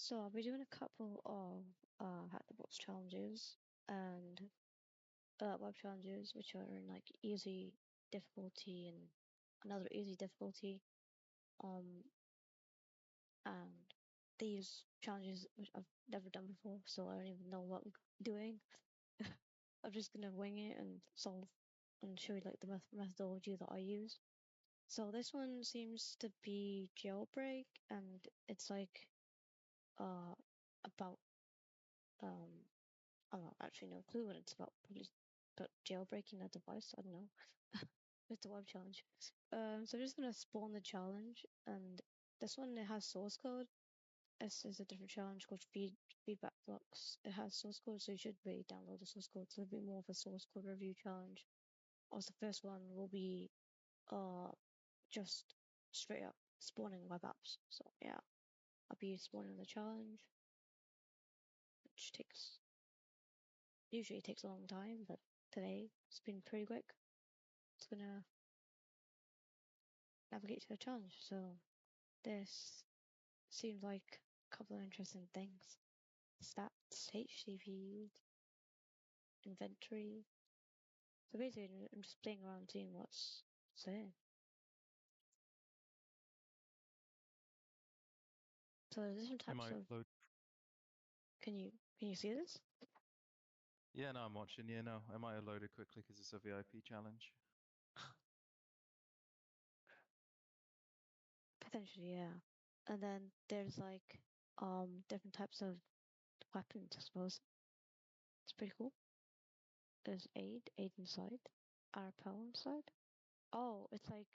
So I'll be doing a couple of HackTheBox challenges and web challenges, which are in like easy difficulty and another easy difficulty. And these challenges which I've never done before, so I don't even know what I'm doing. I'm just gonna wing it and solve and show you like the methodology that I use. So this one seems to be Jailbreak, and it's like about I don't actually no clue what it's about. Probably about jailbreaking a device. I don't know. It's a web challenge. So I'm just gonna spawn the challenge, and this one it has source code. This is a different challenge called feedback Flux. It has source code, so you should really download the source code. It's a little bit more of a source code review challenge. Also, the first one will be just straight up spawning web apps. So yeah, I'll be spawning the challenge, which usually takes a long time, but today it's been pretty quick. It's gonna navigate to the challenge. So this seems like a couple of interesting things. Stats, HTB, inventory. So basically, I'm just playing around seeing what's there. So there's different types of. Can you see this? Yeah, no, I'm watching. Yeah, no, I might have loaded quickly because it's a VIP challenge. Potentially, yeah. And then there's like different types of weapons, I suppose. It's pretty cool. There's aid inside, RPL inside. Oh, it's like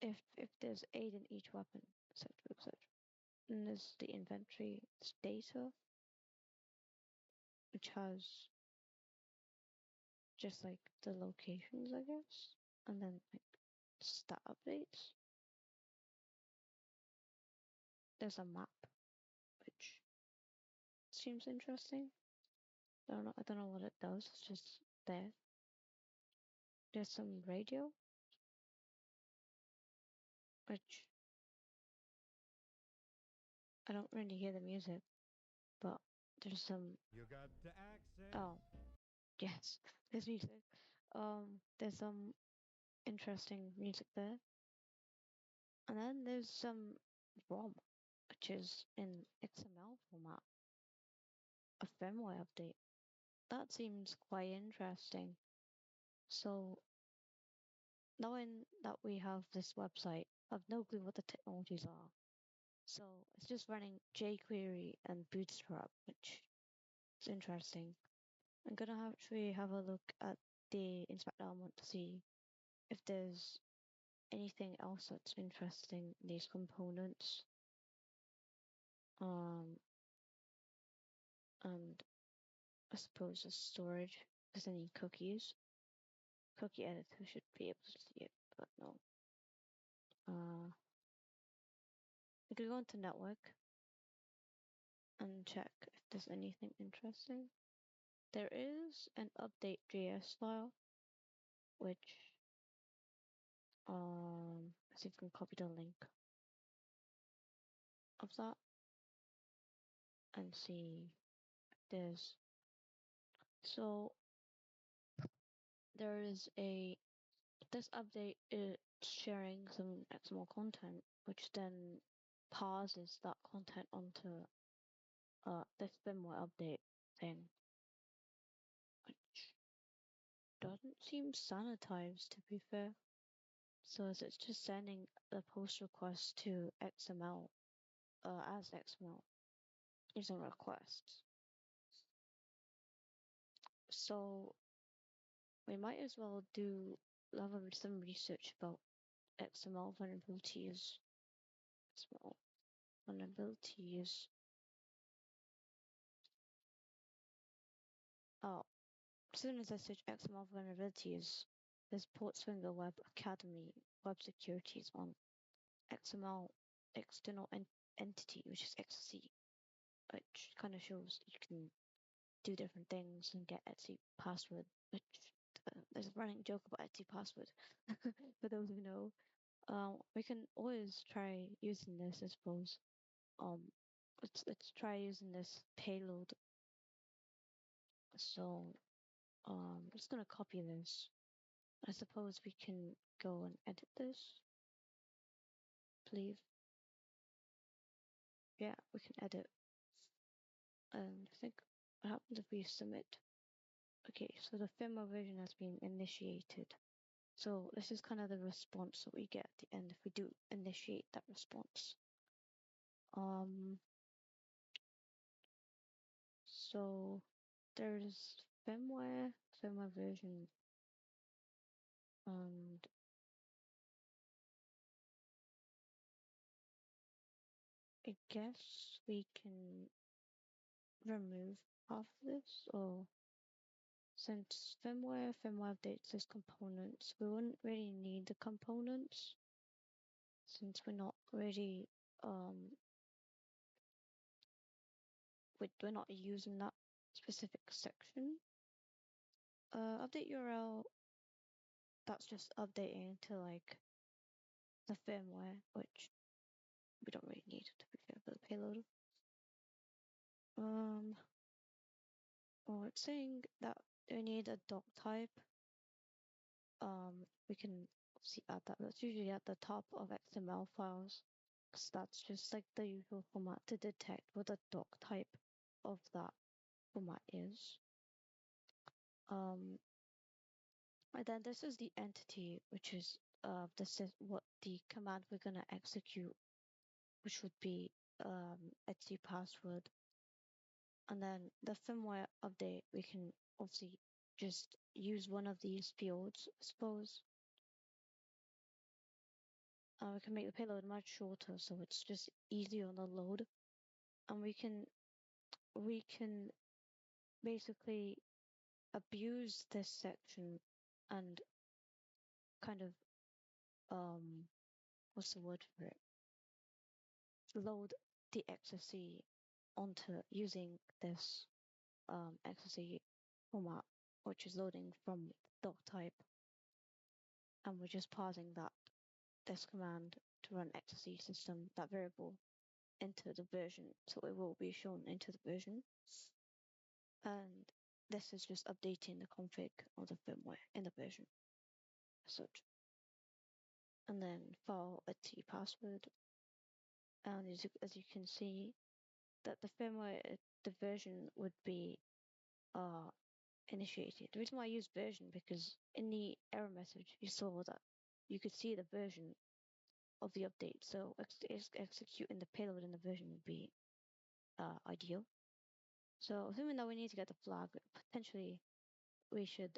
if there's aid in each weapon, etc., etc. And there's the inventory, it's data, which has just like the locations, I guess, and then like stat updates. There's a map, which seems interesting. I don't know what it does. It's just there. There's some radio, which I don't really hear the music, but there's some. You got to access. Oh, yes, there's music. There's some interesting music there, and then there's some ROM, which is in XML format, a firmware update. That seems quite interesting. So, knowing that we have this website, I have no clue what the technologies are. So, it's just running jQuery and Bootstrap, which is interesting. I'm going to actually have a look at the inspect element to see if there's anything else that's interesting in these components. And I suppose the storage, if there's any cookies. Cookie editor should be able to see it, but no. We could go into network and check if there's anything interesting. There is an update.js file, which let's see if we can copy the link of that and see if there's. So there is this update is sharing some XML content, which then parses that content onto this firmware update thing, which doesn't seem sanitized, to be fair. So it's just sending the post request to XML as XML using requests. So we might as well do some research about XML vulnerabilities. XML vulnerabilities. Oh, as soon as I search XML vulnerabilities, there's Portswinger Web Academy web securities on XML external entity, which is XC, which kind of shows you can do different things and get Etsy password, which there's a running joke about Etsy password. For those who know, we can always try using this, I suppose. let's try using this payload. So I'm just gonna copy this. I suppose we can go and edit this, please. Yeah, we can edit. And I think what happens if we submit? Okay, so the firmware version has been initiated. So this is kind of the response that we get at the end if we do initiate that response. So there's firmware version, and I guess we can remove half of this, or since firmware updates this components, we wouldn't really need the components since we're not really we're not using that specific section. Update URL, that's just updating to like the firmware, which we don't really need to be fair for the payload. It's saying that we need a doc type. We can obviously add that. That's usually at the top of XML files, because that's just like the usual format to detect what the doc type of that format is. And then this is the entity, which is this is what the command we're gonna execute, which would be etc password. And then the firmware update, we can obviously just use one of these fields, I suppose. We can make the payload much shorter, so it's just easier on the load. And we can basically abuse this section and kind of what's the word for it? Load the XSC onto using this XSC format, which is loading from doc type, and we're just parsing this command to run XSC system, that variable, into the version, so it will be shown into the version. And this is just updating the config of the firmware in the version as such. And then file a T password. And as you can see, that the firmware, the version would be initiated. The reason why I use version, because in the error message you saw that you could see the version of the update, so executing the payload in the version would be ideal. So assuming that we need to get the flag, potentially we should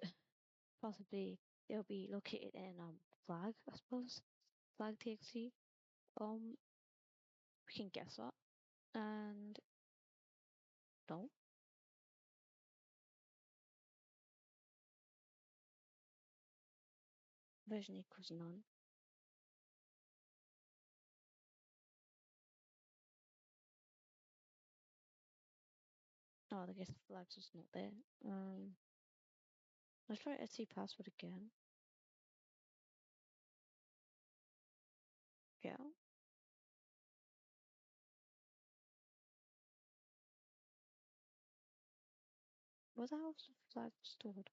possibly it'll be located in flag, I suppose, flag txt. We can guess that, and no, version equals none. Oh, I guess the flag's just not there. Let's try etc password again. Yeah. Where the hell's the flag stored?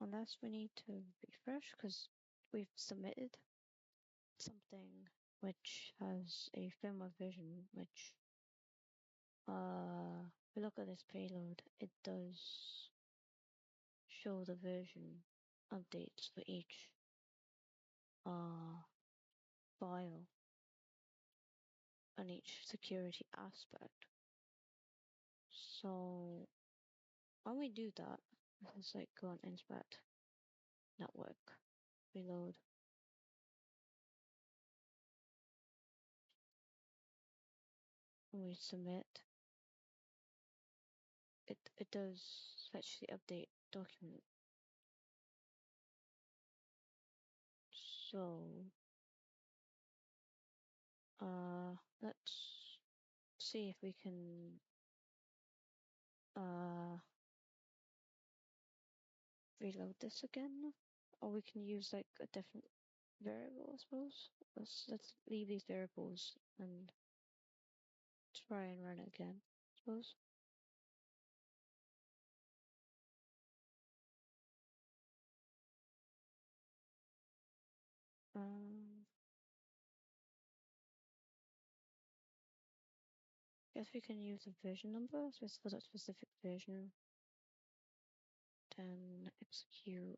Unless we need to refresh because we've submitted something which has a firmware version which if we look at this payload, it does show the version updates for each file and each security aspect. So when we do that, let's like go and inspect network, reload. When we submit, it does fetch the update document. So let's see if we can reload this again, or we can use like a different variable, I suppose. Let's leave these variables and try and run it again, I suppose. Guess we can use a version number, so it's for that specific version. Then execute.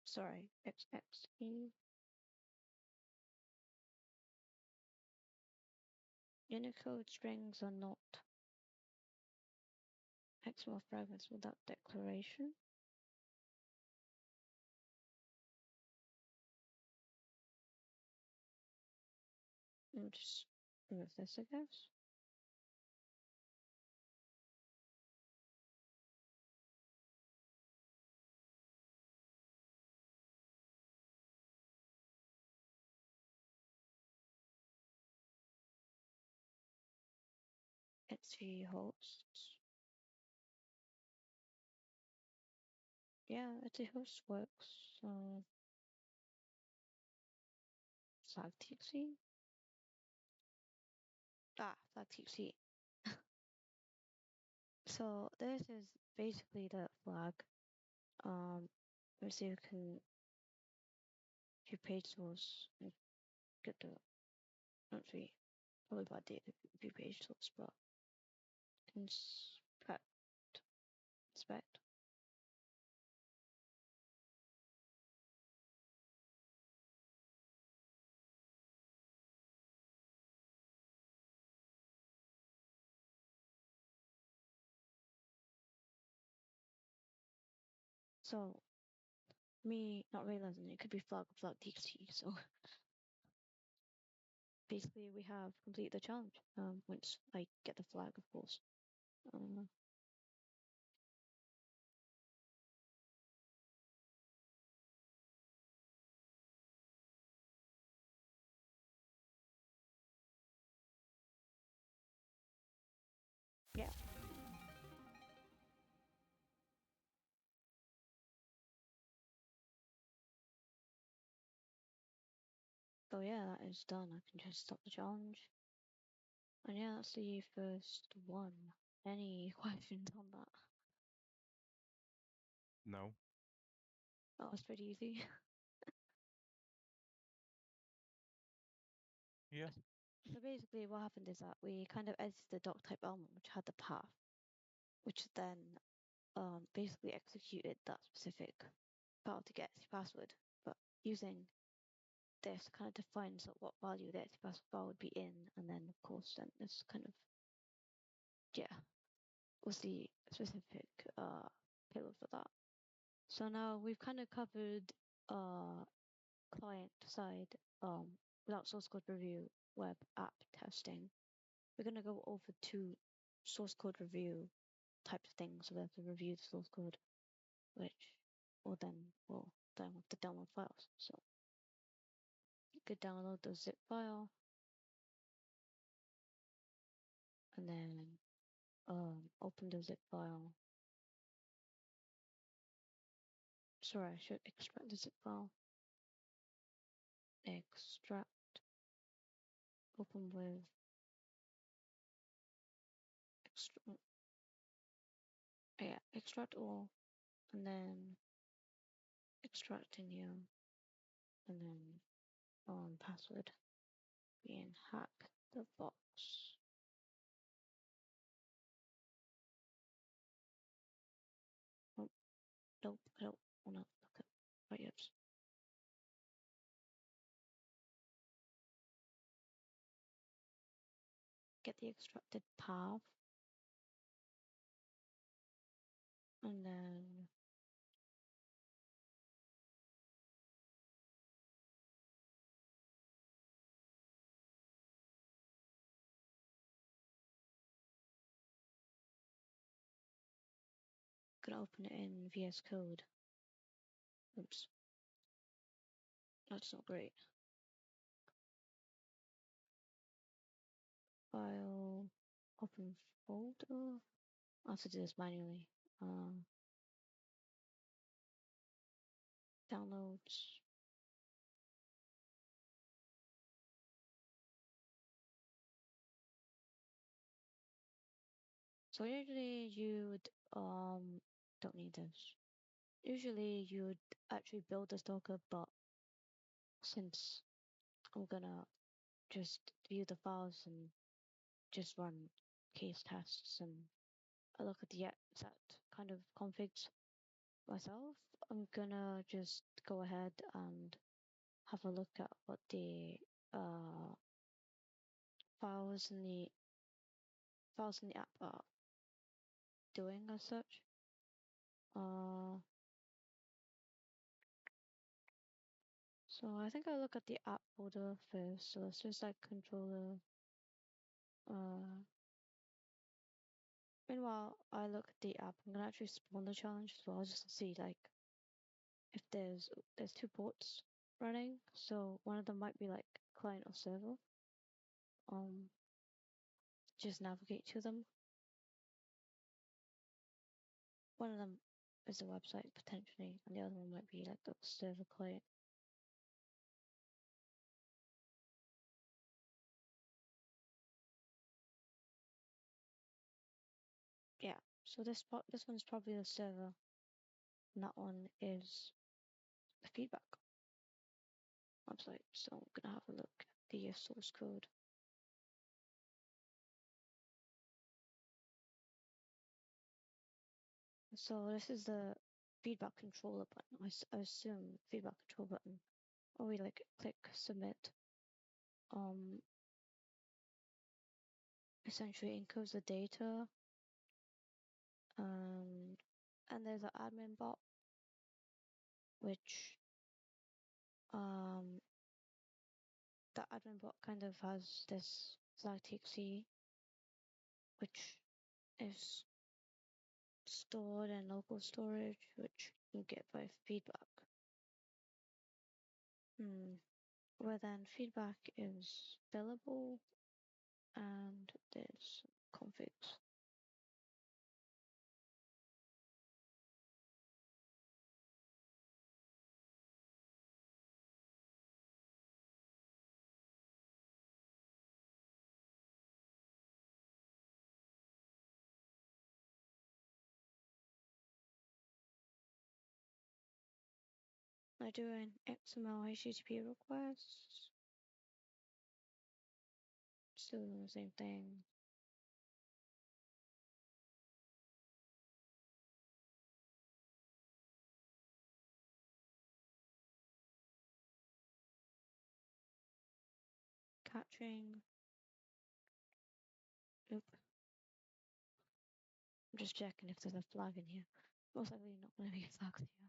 Sorry, XXE. Unicode strings are not XML fragments without declaration. I'll just remove this, I guess. XV hosts. Yeah, XV hosts works. Flag.txt. Flag.txt. So this is basically the flag. Let's see if we can view page source and get the actually probably bad data view page source, but inspect. So me not realizing it could be flag.txt. So basically we have completed the challenge. Once I get the flag, of course. Yeah. So yeah, that is done. I can just stop the challenge. And yeah, that's the first one. Any questions on that? No. That was pretty easy. Yeah. So basically what happened is that we kind of edited the doc type element which had the path, which then basically executed that specific file to get the password. But using this kind of defines what value the XPath file would be in, and then of course then this kind of was the specific payload for that. So now we've kind of covered client side without source code review, web app testing. We're gonna go over to source code review type of things. So we have to review the source code, which will then have to download files. So you could download the zip file and then open the zip file. Sorry, I should extract the zip file. Extract. Open with extract all, and then extract in here, and then password being hack the box. Oh, nope, I don't wanna look at variables. Get the extracted path, and then gonna open it in VS Code. Oops, that's not great. File, open folder. I have to do this manually. Downloads. So usually you'd don't need this. Usually you'd actually build this Docker, but since I'm gonna just view the files and just run case tests and I look at the exact kind of configs myself, I'm gonna just go ahead and have a look at what the uh, files in the app are doing as such. So I think I look at the app folder first. So it's just like controller. Meanwhile, I look at the app. I'm gonna actually spawn the challenge as well, just to see like if there's two ports running. So one of them might be like client or server. Just navigate to them. One of them is a website potentially, and the other one might be like the server client. Yeah. So this one's probably the server, and that one is the feedback website. So I'm gonna have a look at the source code. So this is the feedback controller button. I assume feedback control button. Or we like click submit. Essentially encodes the data. And there's an admin bot, which the admin bot kind of has this ztxc, which is stored in local storage, which you get by feedback. Where then feedback is billable and there's configs. I do an XML HTTP request, still doing the same thing. Catching. Nope. I'm just checking if there's a flag in here. Most likely not going to be a flag here.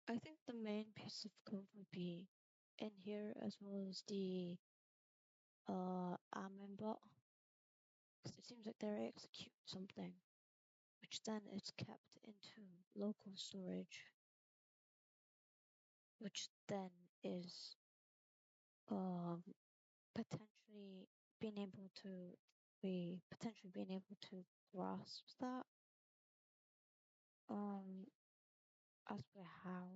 I think the main piece of code would be in here as well as the admin bot. Because it seems like they execute something, which then is kept into local storage, which then is potentially being able to grasp that as per how.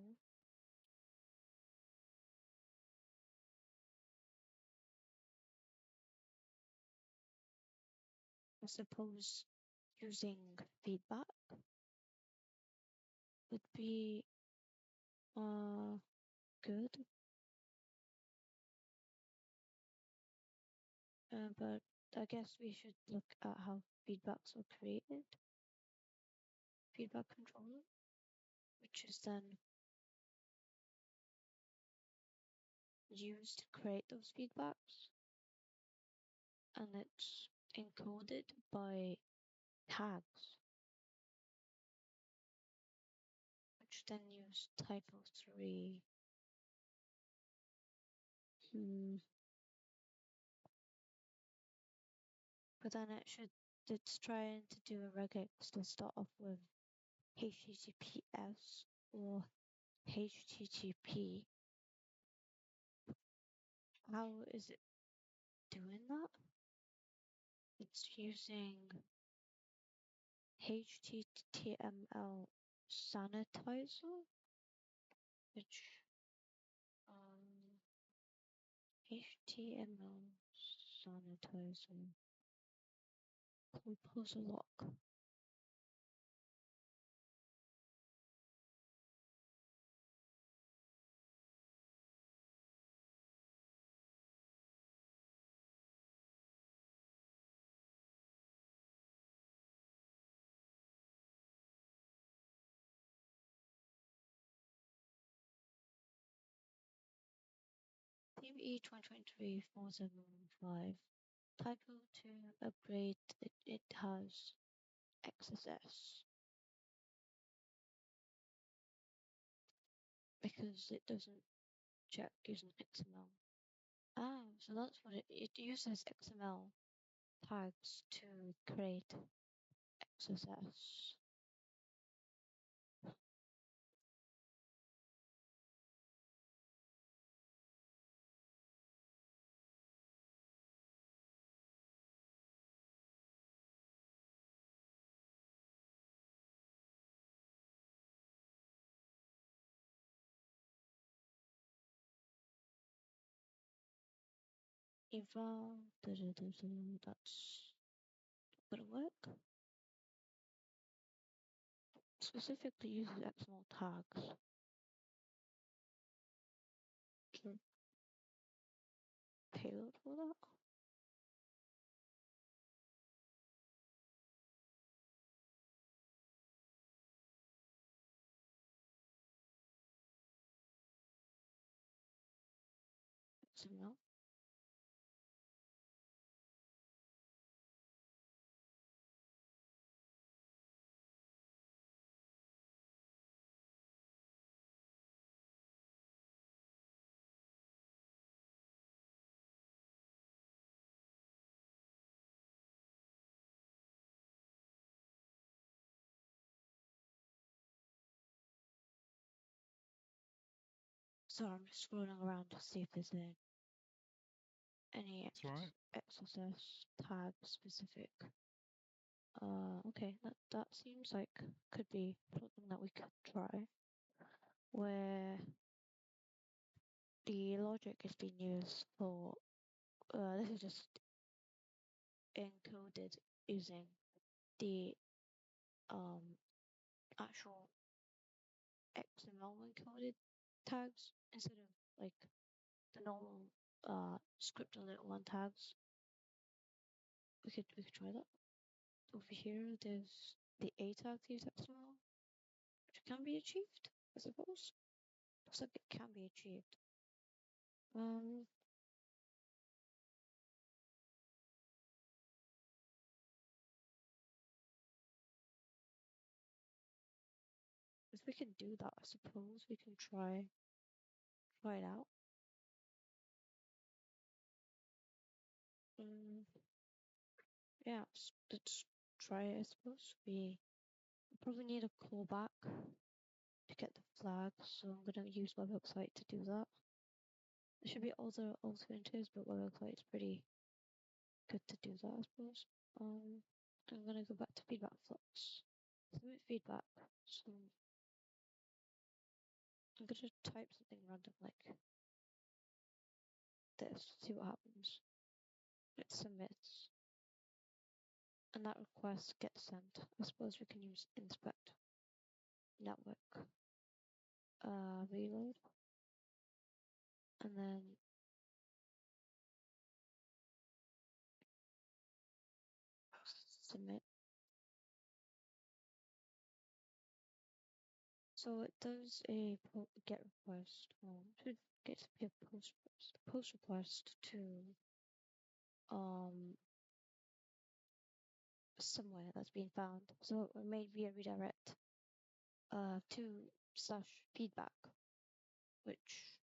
I suppose using feedback would be good. But I guess we should look at how feedbacks are created. Feedback controller, which is then used to create those feedbacks, and it's encoded by tags, which then use typo3 But then it's trying to do a regex to start off with HTTPS or HTTP. How is it doing that? It's using HTML sanitizer, which HTML sanitizer composer lock. TBE 2023-4715. Typo to upgrade it has XSS because it doesn't check using XML. So that's what it uses XML tags to create XSS. Eval, that's gonna work. Specifically uses XML tags. Sure. Payload for that? XML. So I'm just scrolling around to see if there's any It's alright. XSS tag specific. Okay, that seems like could be something that we could try. Where the logic is being used for this is just encoded using the actual XML encoded tags instead of like the normal script alert one tags. We could try that. Over here there's the A tag to use XML, which can be achieved, I suppose. Looks like it can be achieved. If we can do that, I suppose we can try it out. Yeah, let's try it. I suppose we probably need a callback to get the flag, so I'm gonna use my website to do that. There should be other alternatives, but my website is pretty good to do that, I suppose. I'm gonna go back to feedback flux. Submit feedback. So I'm gonna type something random like this, see what happens. It submits. And that request gets sent. I suppose we can use inspect network reload and then submit. So it does a get request. Should get to be a post request. Post request to somewhere that's been found. So it made via redirect to /feedback, which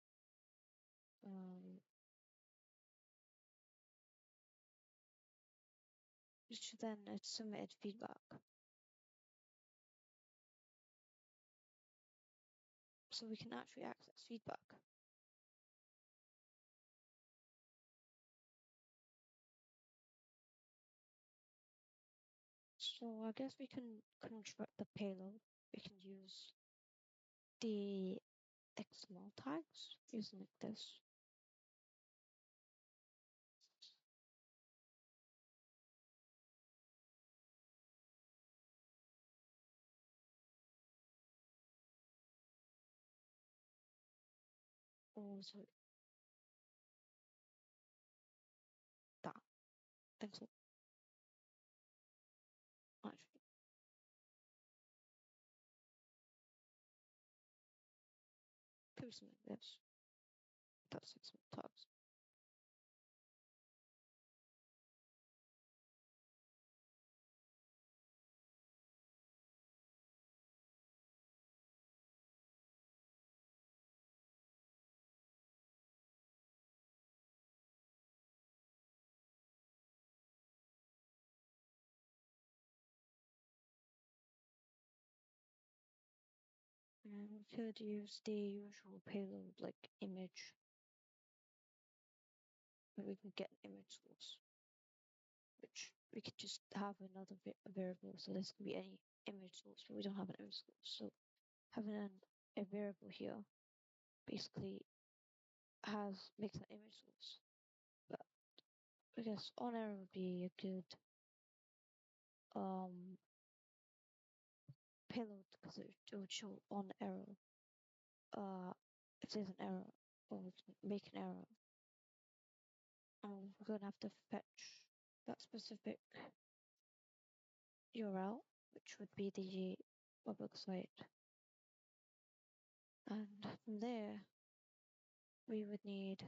then it's submitted feedback. So we can actually access feedback. So I guess we can construct the payload. We can use the XML tags using like this. Oh, so that. Thanks. Actually, do something like this. That's XML tags. And we could use the usual payload like image. But we can get an image source, which we could just have another variable. So this can be any image source, but we don't have an image source. So having a variable here basically makes an image source. But I guess on error would be a good payload because it would show on error. If there's an error or we can make an error, and we're gonna have to fetch that specific URL, which would be the webhook site. And from there, we would need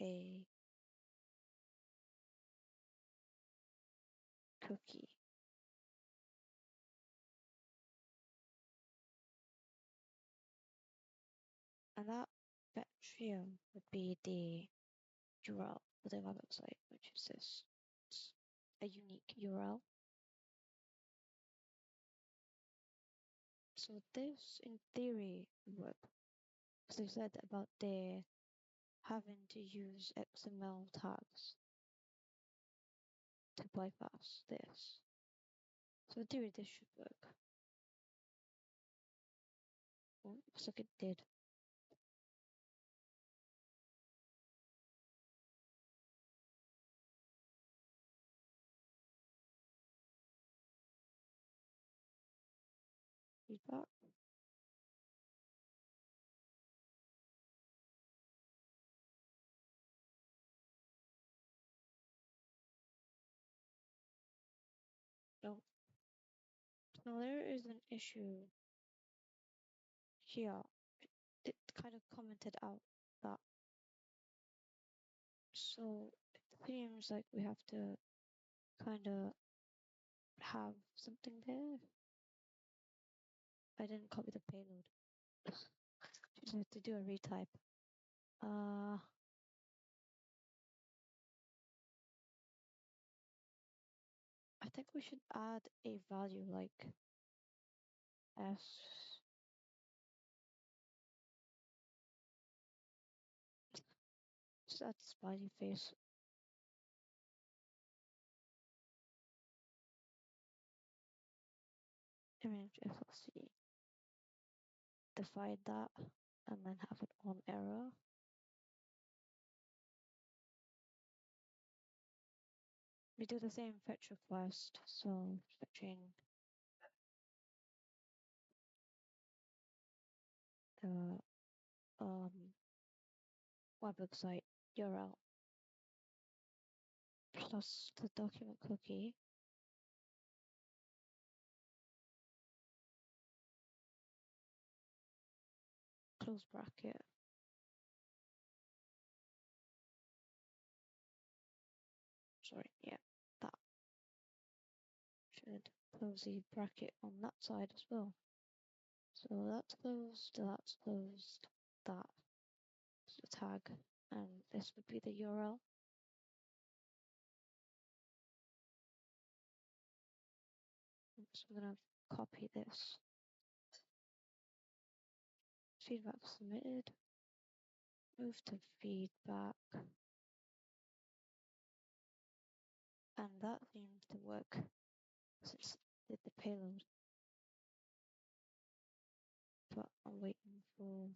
a cookie. And that fetch here would be the URL for the webhook site, which is this. It's a unique URL. So this, in theory, would work. Because they said about the having to use XML tags to bypass this. So in theory, this should work. Well, looks like it did. Feedback. No. Now there is an issue here. It kind of commented out that. So it seems like we have to kind of have something there. I didn't copy the payload. Just have to do a retype. I think we should add a value like s. Just add smiley face. Image FLC. Divide that and then have it on error. We do the same fetch request, so fetching the webhook site URL plus the document cookie. Close bracket. Sorry, yeah, that should close the bracket on that side as well. So that's closed, that. a tag, and this would be the URL. So I'm going to copy this. Feedback submitted. Move to feedback. And that seems to work since it did the payload. But I'm waiting for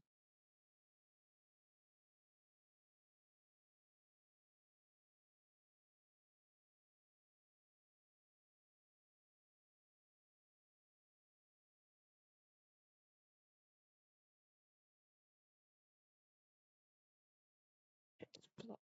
it's blocked.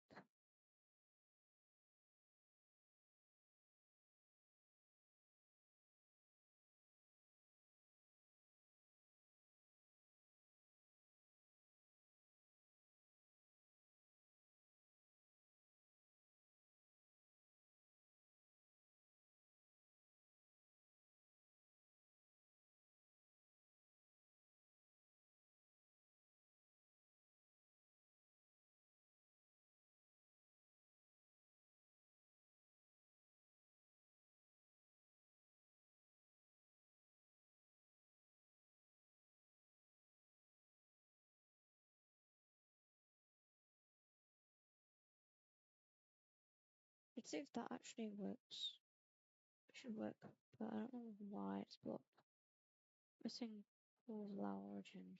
Let's see if that actually works. It should work, but I don't know why it's blocked. Missing full allow origin.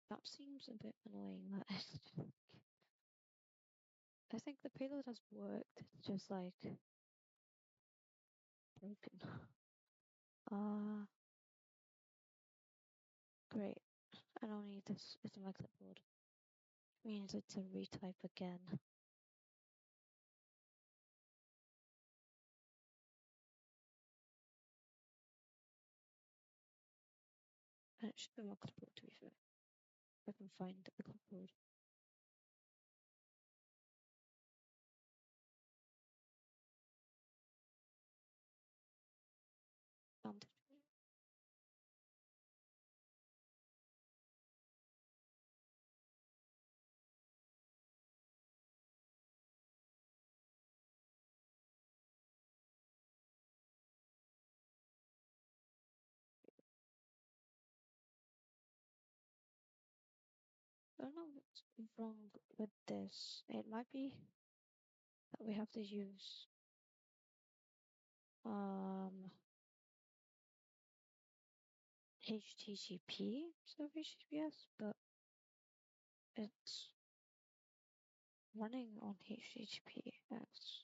That seems a bit annoying. I think the payload has worked. It's just like broken. Great. I don't need this. It's on my clipboard. Means it's a retype again. And it should be on my clipboard to be fair. If I can find the clipboard. Found it. I don't know what's wrong with this. It might be that we have to use HTTP instead of HTTPS, but it's running on HTTPS.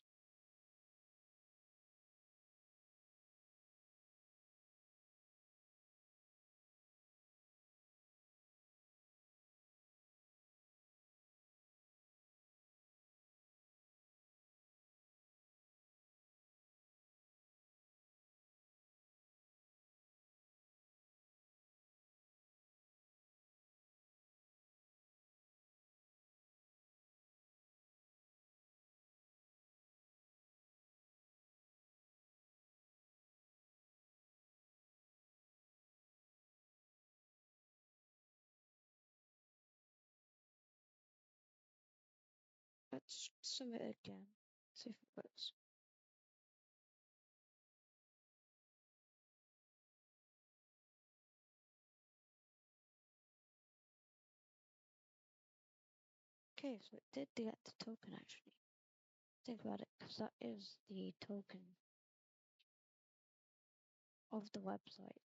Let's submit it again. See if it works. Okay, so it did get the token actually. Think about it, because that is the token of the website.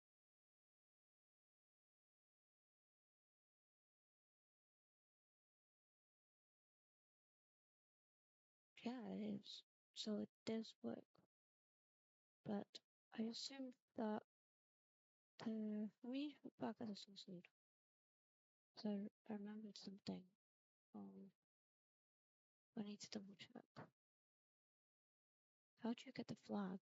Yeah, it is. So it does work. But I assume that we back as a suicide. So I remembered something. I need to double check. How do you get the flag?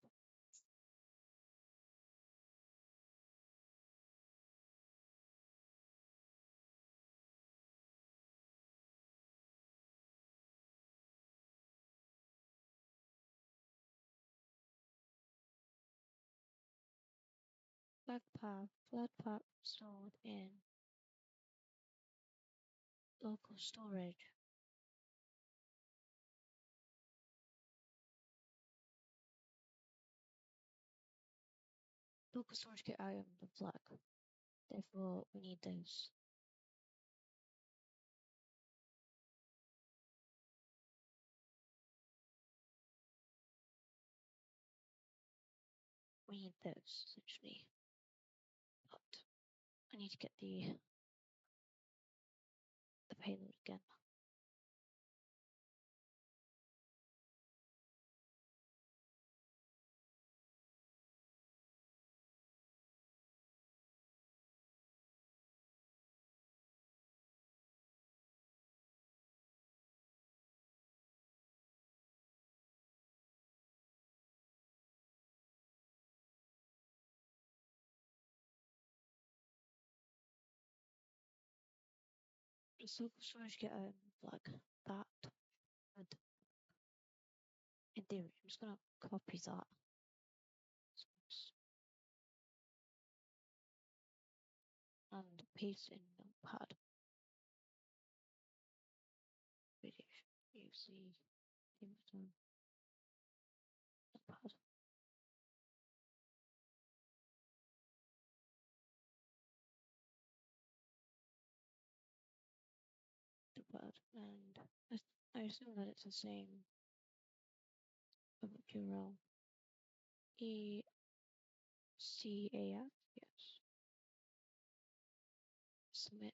Flag path stored in local storage. Local storage get item the flag. Therefore, we need this. We need this essentially. But I need to get the payload again. Just local storage get item flag. That would, in theory, I'm just gonna copy that. And paste in Notepad. You see Notepad. Notepad. And I assume that it's the same URL. ECAF, yes. Submit.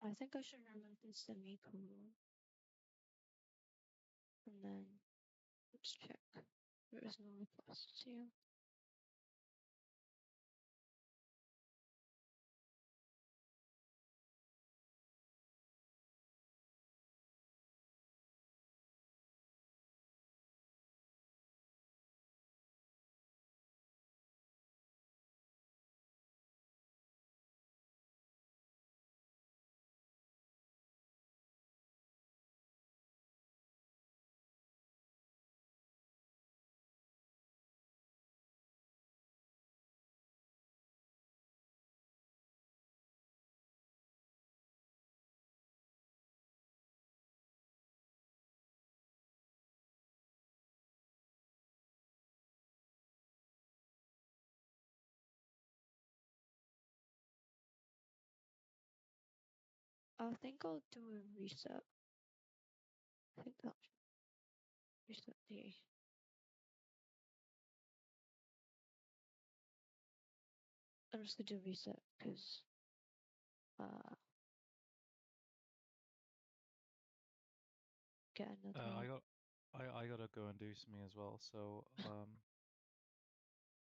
I think I should remove this semicolon. And then let's check. There is no requests here. I think I'll do a reset. I think that should reset the. I'm just gonna do reset because uh get another I one. got I gotta go and do something as well, so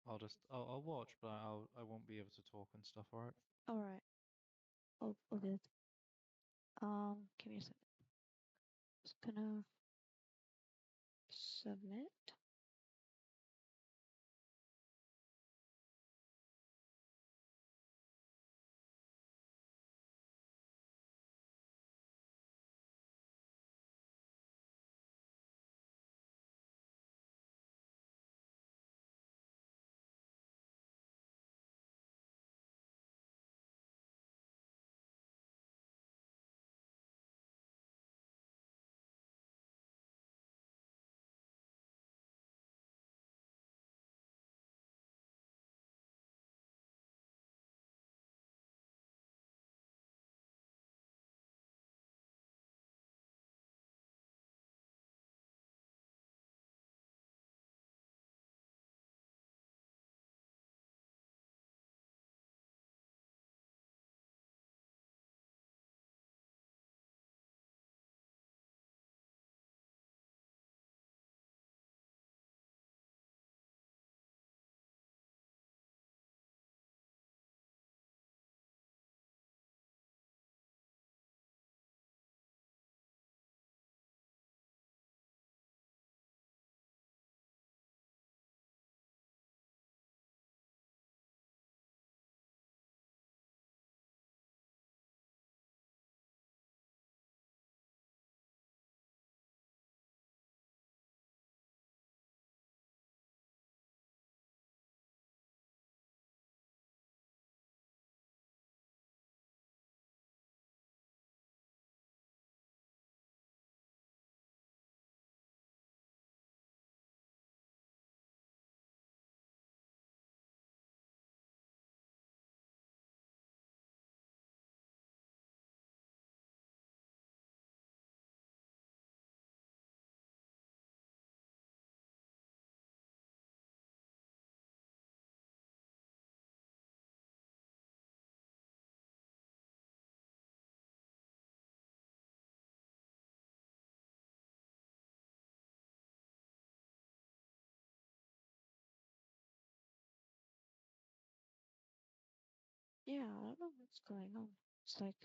I'll watch, but I won't be able to talk and stuff, alright? All right. All good. Give me a second. Just gonna submit. Yeah, I don't know what's going on. It's like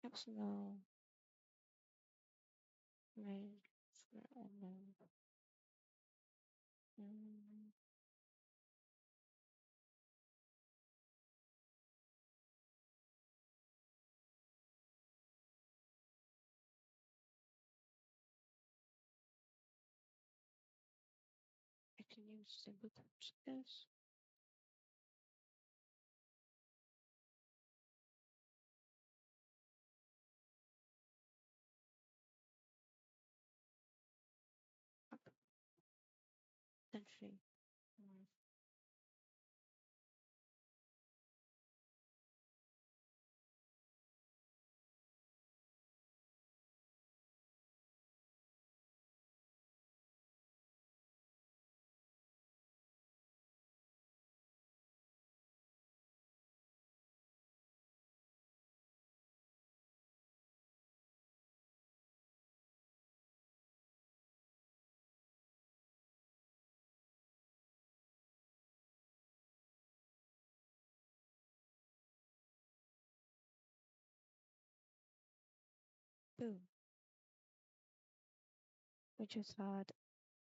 there's no main unknown. Mm, I can use single touch this. Potentially. Mm, boom, we just had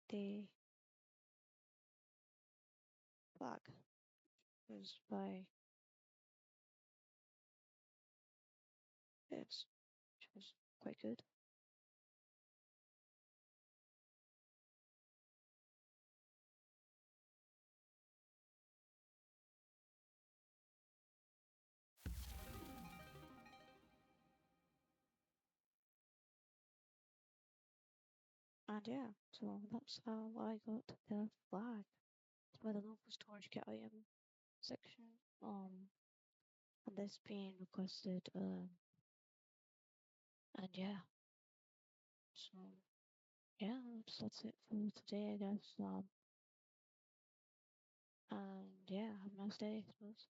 the flag. It was by this, which was quite good. And yeah, so that's how I got the flag. It's by the local storage kit item section. And this being requested. And yeah, so yeah, that's it for today, I guess. And yeah, have a nice day, I suppose.